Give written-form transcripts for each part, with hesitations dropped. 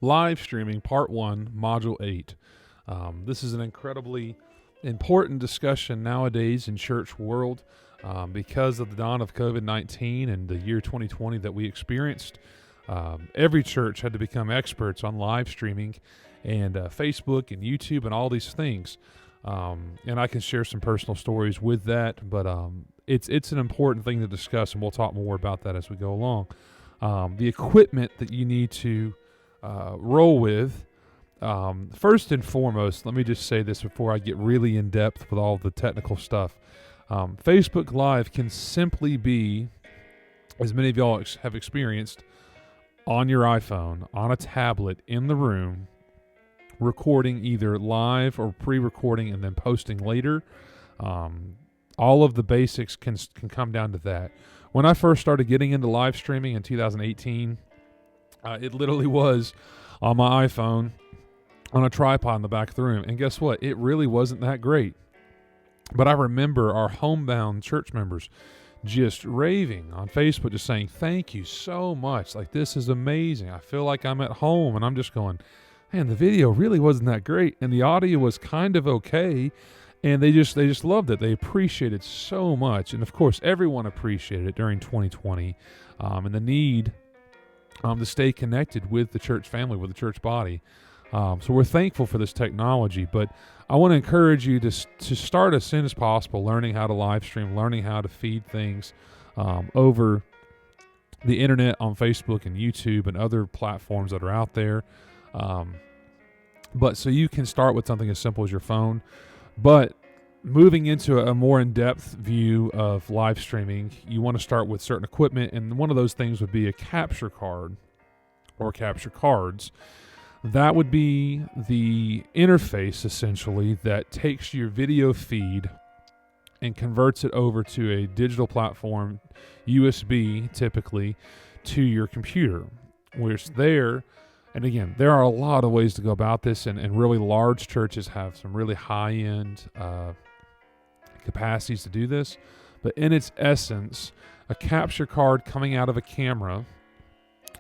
Live Streaming Part 1, Module 8. This is an incredibly important discussion nowadays in church world because of the dawn of COVID-19 and the year 2020 that we experienced. Every church had to become experts on live streaming and Facebook and YouTube and all these things. And I can share some personal stories with that, but it's an important thing to discuss, and we'll talk more about that as we go along. The equipment that you need to roll with, first and foremost, let me just say this before I get really in depth with all the technical stuff. Facebook Live can simply be, as many of y'all have experienced, on your iPhone, on a tablet, in the room, recording either live or pre-recording and then posting later. All of the basics can come down to that. When I first started getting into live streaming in 2018, it literally was on my iPhone on a tripod in the back of the room. And guess what? It really wasn't that great. But I remember our homebound church members just raving on Facebook, just saying, thank you so much. Like, this is amazing. I feel like I'm at home. And I'm just going, man, the video really wasn't that great. And the audio was kind of okay. And they just loved it. They appreciated so much. And of course, everyone appreciated it during 2020 and the need to stay connected with the church family, with the church body. So we're thankful for this technology, but I want to encourage you to start as soon as possible learning how to live stream, learning how to feed things over the internet on Facebook and YouTube and other platforms that are out there. But so you can start with something as simple as your phone. But moving into a more in-depth view of live streaming, you want to start with certain equipment, and one of those things would be a capture card or capture cards. That would be the interface, essentially, that takes your video feed and converts it over to a digital platform, USB typically, to your computer. Where it's there, and again, there are a lot of ways to go about this, and really large churches have some really high-end capacities to do this. But in its essence, a capture card coming out of a camera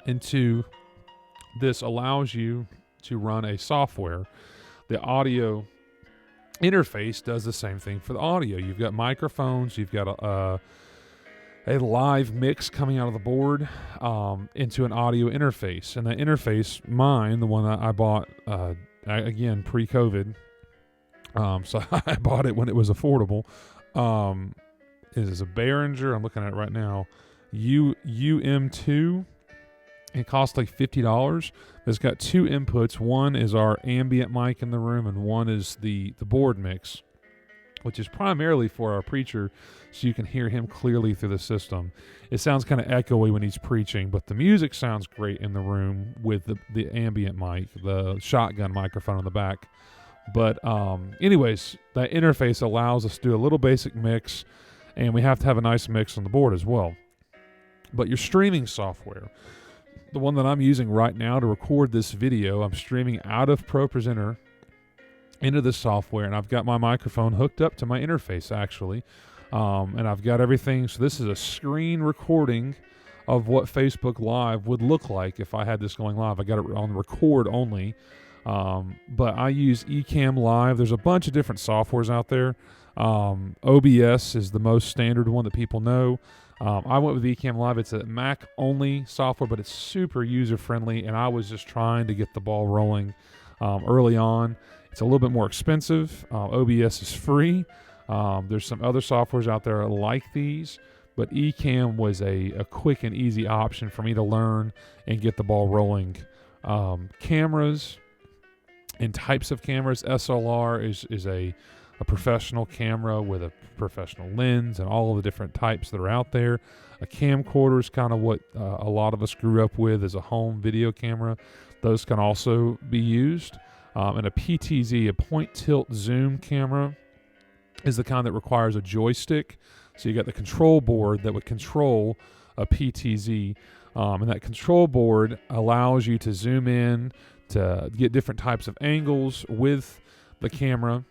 into this allows you to run a software. The audio interface does the same thing for the audio. You've got microphones, you've got a live mix coming out of the board into an audio interface. And that interface, mine, the one that I bought, again, pre-COVID, so I bought it when it was affordable, is a Behringer, I'm looking at it right now, UM2. It costs like $50. It's got two inputs. One is our ambient mic in the room, and one is the board mix, which is primarily for our preacher, so you can hear him clearly through the system. It sounds kind of echoey when he's preaching, but the music sounds great in the room with the ambient mic, the shotgun microphone on the back. But anyways, that interface allows us to do a little basic mix, and we have to have a nice mix on the board as well. But your streaming software, the one that I'm using right now to record this video, I'm streaming out of ProPresenter into this software, and I've got my microphone hooked up to my interface, actually, and I've got everything. So this is a screen recording of what Facebook Live would look like if I had this going live. I got it on record only, but I use Ecamm Live. There's a bunch of different softwares out there. OBS is the most standard one that people know. I went with Ecamm Live. It's a Mac-only software, but it's super user-friendly, and I was just trying to get the ball rolling early on. It's a little bit more expensive. OBS is free. There's some other softwares out there like these, but Ecamm was a quick and easy option for me to learn and get the ball rolling. Cameras and types of cameras. SLR is a professional camera with a professional lens and all of the different types that are out there. A camcorder is kind of what a lot of us grew up with as a home video camera. Those can also be used. And a PTZ, a point tilt zoom camera, is the kind that requires a joystick. So you got the control board that would control a PTZ. And that control board allows you to zoom in, to get different types of angles with the camera.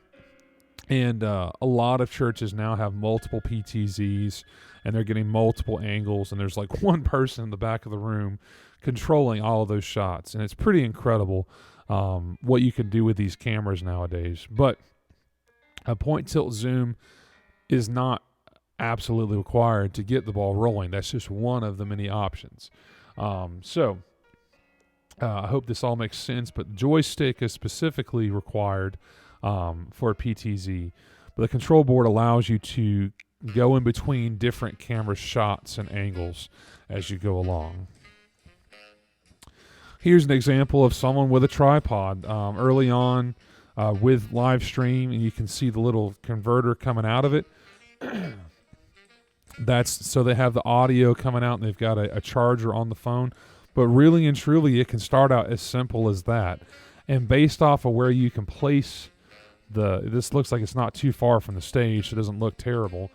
And a lot of churches now have multiple PTZs, and they're getting multiple angles, and there's like one person in the back of the room controlling all of those shots. And it's pretty incredible what you can do with these cameras nowadays. But a point tilt zoom is not absolutely required to get the ball rolling. That's just one of the many options. So I hope this all makes sense, but joystick is specifically required for a PTZ. But the control board allows you to go in between different camera shots and angles as you go along. Here's an example of someone with a tripod. Early on with live stream, and you can see the little converter coming out of it. That's so they have the audio coming out, and they've got a charger on the phone. But really and truly, it can start out as simple as that. And based off of where you can place this looks like it's not too far from the stage, so it doesn't look terrible.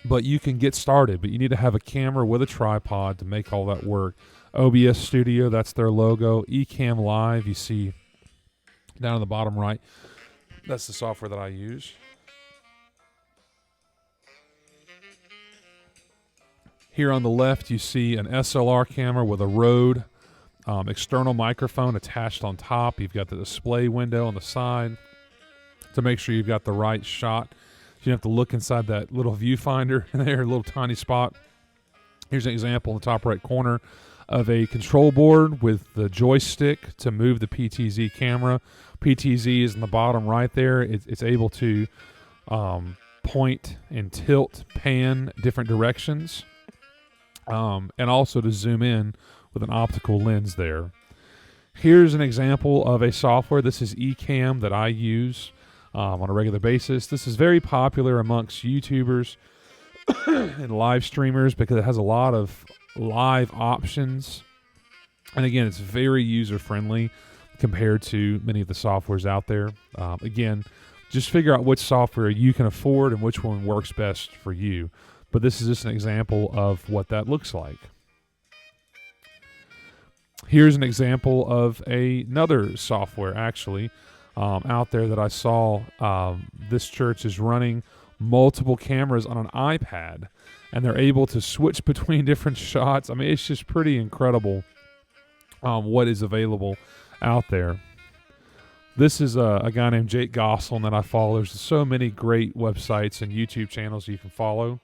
But you can get started, but you need to have a camera with a tripod to make all that work. Obs Studio, that's their logo. Ecamm Live, you see down in the bottom right. That's the software that I use. Here on the left, you see an SLR camera with a Rode external microphone attached on top. You've got the display window on the side to make sure you've got the right shot. You have to look inside that little viewfinder there, a little tiny spot. Here's an example in the top right corner of a control board with the joystick to move the PTZ camera. PTZ is in the bottom right there. It's able to point and tilt, pan different directions. And also to zoom in with an optical lens there. Here's an example of a software. This is Ecamm that I use on a regular basis. This is very popular amongst YouTubers and live streamers because it has a lot of live options. And again, it's very user-friendly compared to many of the softwares out there. Again, just figure out which software you can afford and which one works best for you. But this is just an example of what that looks like. Here's an example of another software, actually, out there that I saw. This church is running multiple cameras on an iPad, and they're able to switch between different shots. I mean, it's just pretty incredible what is available out there. This is a guy named Jake Gosselin that I follow. There's so many great websites and YouTube channels you can follow.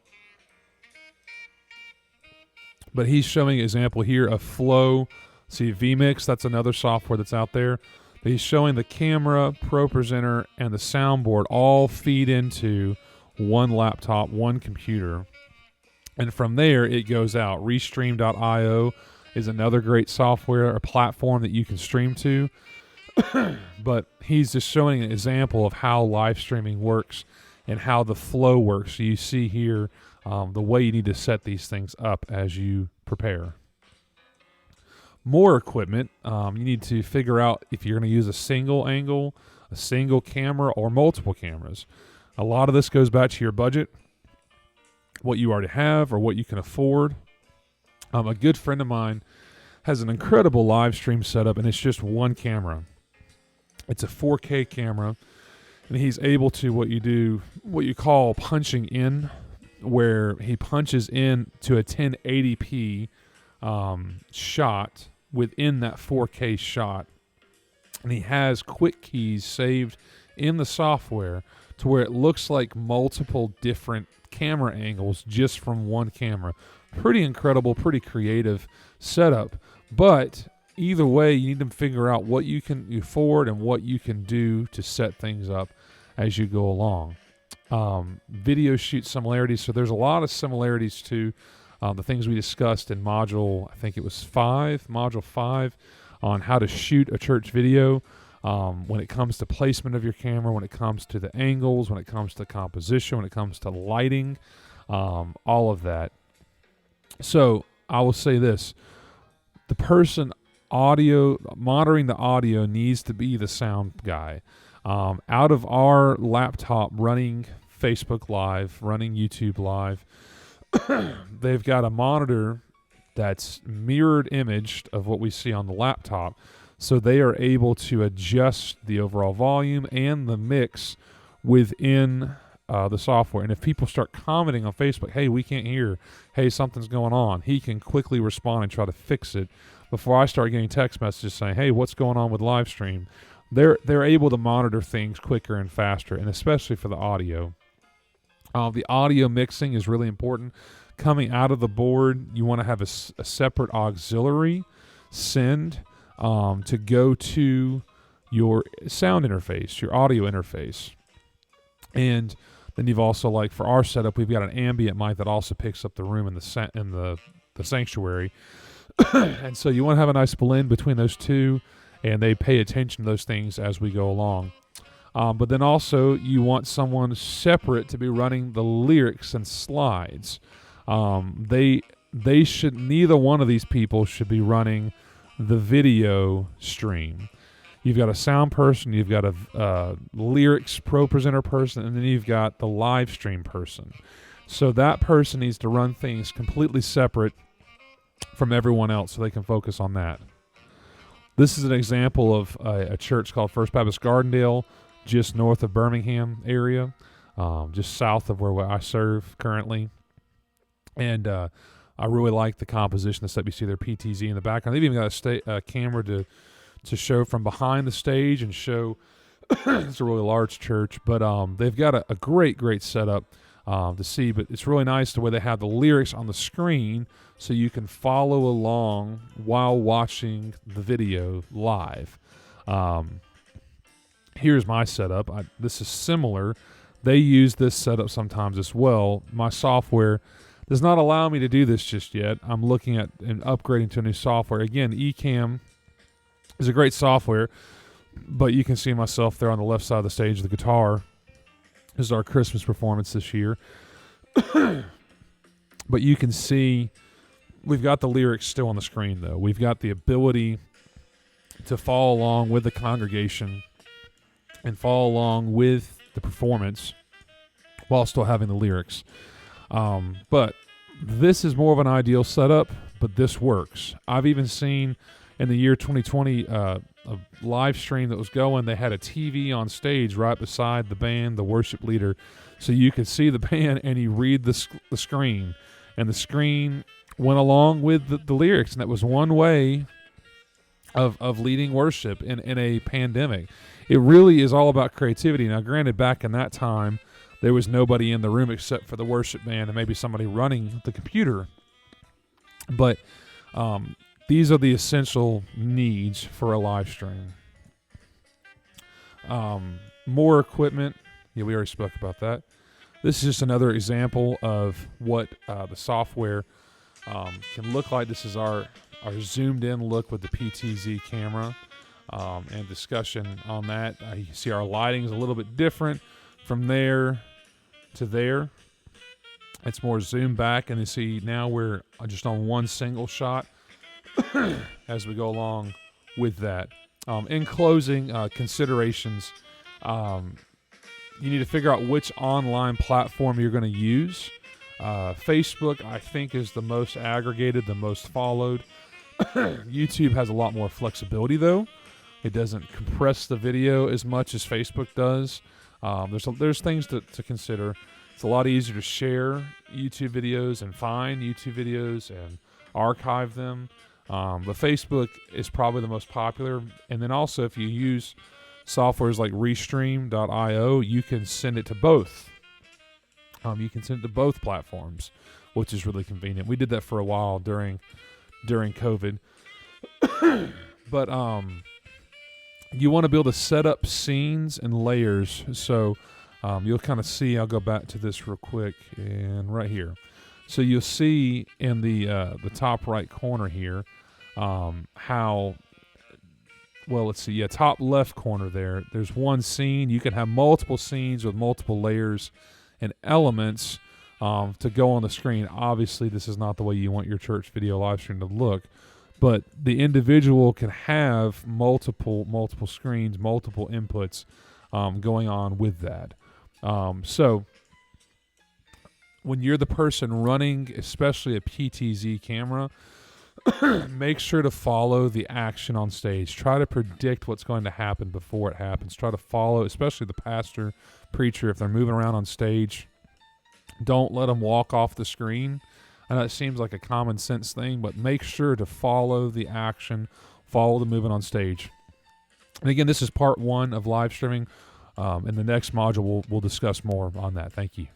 But he's showing an example here of Flow. See, vMix, that's another software that's out there. But he's showing the camera, Pro Presenter, and the soundboard all feed into one laptop, one computer. And from there, it goes out. Restream.io is another great software or platform that you can stream to. But he's just showing an example of how live streaming works and how the flow works. So you see here the way you need to set these things up as you prepare. More equipment, you need to figure out if you're going to use a single angle, a single camera, or multiple cameras. A lot of this goes back to your budget, what you already have or what you can afford. A good friend of mine has an incredible live stream setup, and it's just one camera. It's a 4K camera, and he's able to what you call punching in, where he punches in to a 1080p shot within that 4K shot. And he has quick keys saved in the software to where it looks like multiple different camera angles just from one camera. Pretty incredible, pretty creative setup. But either way, you need to figure out what you can afford and what you can do to set things up as you go along. Video shoot similarities. So there's a lot of similarities to the things we discussed in module 5 on how to shoot a church video. When it comes to placement of your camera, when it comes to the angles, when it comes to composition, when it comes to lighting, all of that. So I will say this, the person monitoring the audio needs to be the sound guy. Out of our laptop running Facebook Live, running YouTube Live, they've got a monitor that's mirrored imaged of what we see on the laptop. So they are able to adjust the overall volume and the mix within the software. And if people start commenting on Facebook, hey, we can't hear, hey, something's going on, he can quickly respond and try to fix it before I start getting text messages saying, hey, what's going on with live stream? They're able to monitor things quicker and faster, and especially for the audio. The audio mixing is really important. Coming out of the board, you want to have a separate auxiliary send to go to your sound interface, your audio interface. And then you've also, like for our setup, we've got an ambient mic that also picks up the room in the sanctuary. And so you want to have a nice blend between those two, and they pay attention to those things as we go along. But then also you want someone separate to be running the lyrics and slides. They should, neither one of these people should be running the video stream. You've got a sound person, you've got a lyrics pro presenter person, and then you've got the live stream person. So that person needs to run things completely separate from everyone else so they can focus on that. This is an example of a church called First Baptist Gardendale, just north of Birmingham area, just south of where I serve currently. And I really like the composition, the stuff you see there, PTZ in the background. They've even got a camera to show from behind the stage and show. It's a really large church, but they've got a great setup to see. But it's really nice the way they have the lyrics on the screen so you can follow along while watching the video live. Here's my setup. This is similar. They use this setup sometimes as well. My software does not allow me to do this just yet. I'm looking at and upgrading to a new software. Again, Ecamm is a great software, but you can see myself there on the left side of the stage, the guitar. This is our Christmas performance this year. But you can see we've got the lyrics still on the screen, though. We've got the ability to follow along with the congregation and follow along with the performance while still having the lyrics. But this is more of an ideal setup, but this works. I've even seen in the year 2020 a live stream that was going. They had a TV on stage right beside the band, the worship leader, so you could see the band and you read the screen, and the screen went along with the lyrics, and that was one way of leading worship in a pandemic. It really is all about creativity. Now, granted, back in that time, there was nobody in the room except for the worship band and maybe somebody running the computer. But these are the essential needs for a live stream. More equipment. Yeah, we already spoke about that. This is just another example of what the software can look like. This is our zoomed in look with the PTZ camera and discussion on that. You can see our lighting is a little bit different from there to there. It's more zoomed back, and you see now we're just on one single shot as we go along with that. In closing, considerations, you need to figure out which online platform you're going to use. Facebook, I think, is the most aggregated, the most followed. YouTube has a lot more flexibility, though. It doesn't compress the video as much as Facebook does. There's things to consider. It's a lot easier to share YouTube videos and find YouTube videos and archive them. But Facebook is probably the most popular. And then also, if you use softwares like Restream.io, you can send it to both. You can send it to both platforms, which is really convenient. We did that for a while during COVID. But you want to be able to set up scenes and layers. So you'll kind of see, I'll go back to this real quick, and right here. So you'll see in the top right corner here how, well, let's see, top left corner there's one scene. You can have multiple scenes with multiple layers and elements to go on the screen. Obviously, this is not the way you want your church video live stream to look, but the individual can have multiple screens, multiple inputs going on with that. So when you're the person running, especially a PTZ camera, Make sure to follow the action on stage. Try to predict what's going to happen before it happens. Try to follow, especially the pastor, preacher, if they're moving around on stage. Don't let them walk off the screen. I know it seems like a common sense thing, but make sure to follow the action, follow the movement on stage. And again, this is part 1 of live streaming. In the next module, we'll discuss more on that. Thank you.